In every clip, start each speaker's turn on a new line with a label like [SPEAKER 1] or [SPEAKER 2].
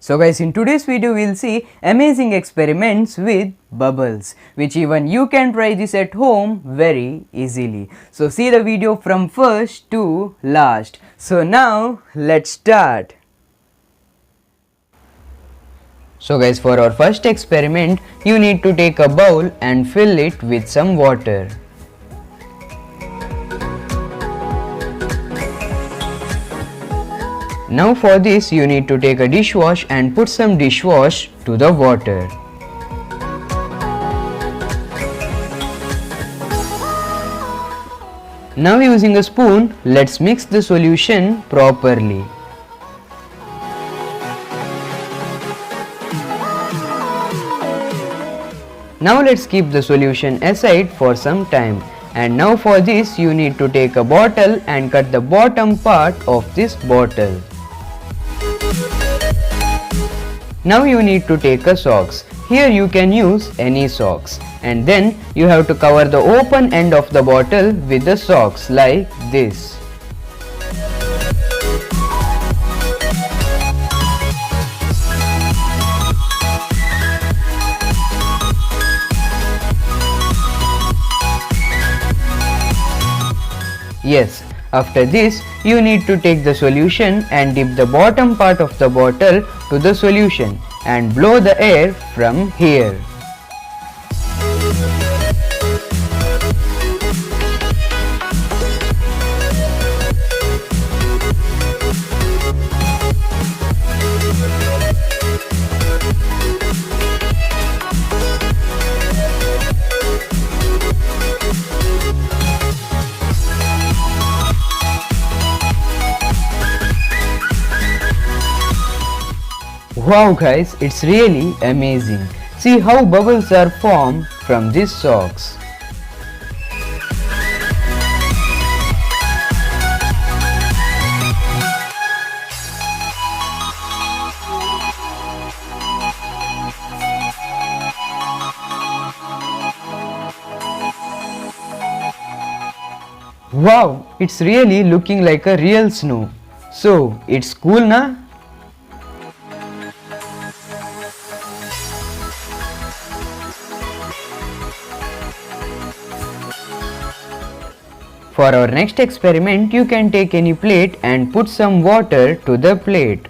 [SPEAKER 1] So guys, in today's video we'll see amazing experiments with bubbles, which even you can try this at home very easily. So see the video from first to last. So now let's start. So guys, for our first experiment you need to take a bowl and fill it with some water. Now for this you need to take a dishwash and put some dishwash to the water. Now using a spoon, let's mix the solution properly. Now let's keep the solution aside for some time. And now for this you need to take a bottle and cut the bottom part of this bottle. Now you need to take a socks. Here you can use any socks. And then you have to cover the open end of the bottle with the socks like this. Yes, after this you need to take the solution and dip the bottom part of the bottle to the solution and blow the air from here. Wow guys, it's really amazing. See how bubbles are formed from these socks. Wow, it's really looking like a real snow. So, it's cool na? For our next experiment, you can take any plate and put some water to the plate.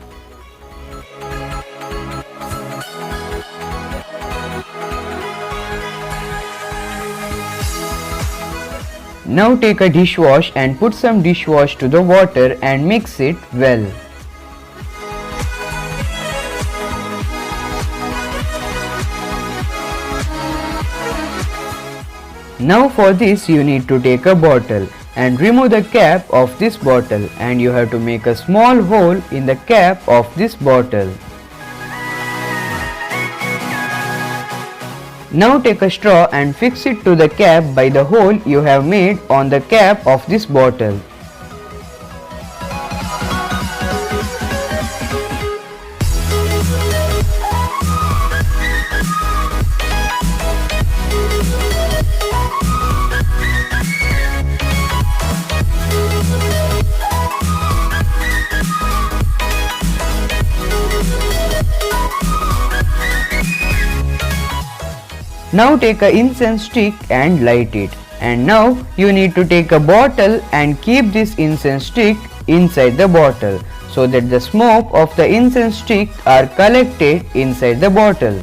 [SPEAKER 1] Now take a dishwash and put some dishwash to the water and mix it well. Now for this you need to take a bottle and remove the cap of this bottle, and you have to make a small hole in the cap of this bottle. Now take a straw and fix it to the cap by the hole you have made on the cap of this bottle. Now take a incense stick and light it. And now you need to take a bottle and keep this incense stick inside the bottle so that the smoke of the incense stick are collected inside the bottle.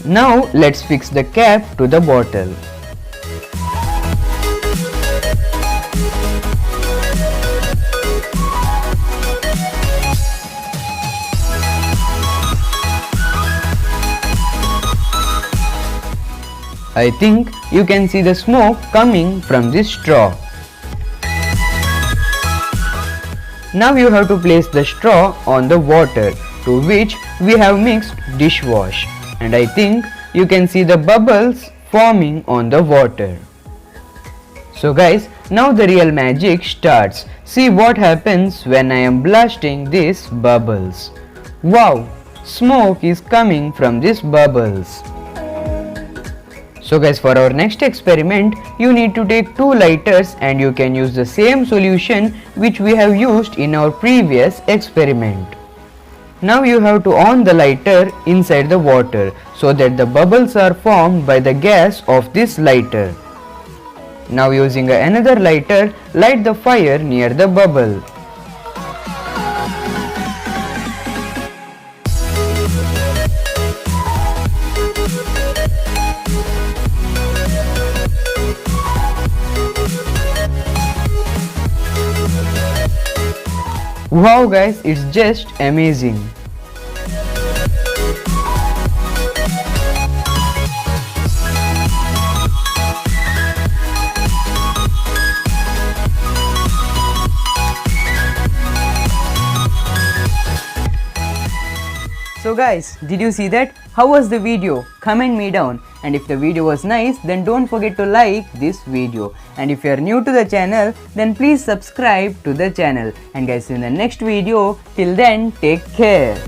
[SPEAKER 1] Now let's fix the cap to the bottle. I think you can see the smoke coming from this straw. Now you have to place the straw on the water to which we have mixed dishwash, and I think you can see the bubbles forming on the water. So guys, now the real magic starts. See what happens when I am blasting these bubbles. Wow! smoke is coming from these bubbles. So guys, for our next experiment, you need to take 2 lighters and you can use the same solution which we have used in our previous experiment. Now you have to on the lighter inside the water so that the bubbles are formed by the gas of this lighter. Now using another lighter, light the fire near the bubble. Wow guys, it's just amazing. So guys, did you see that? How was the video? Comment me down, and if the video was nice, then don't forget to like this video, and if you are new to the channel, then please subscribe to the channel. And guys, in the next video, till then, take care.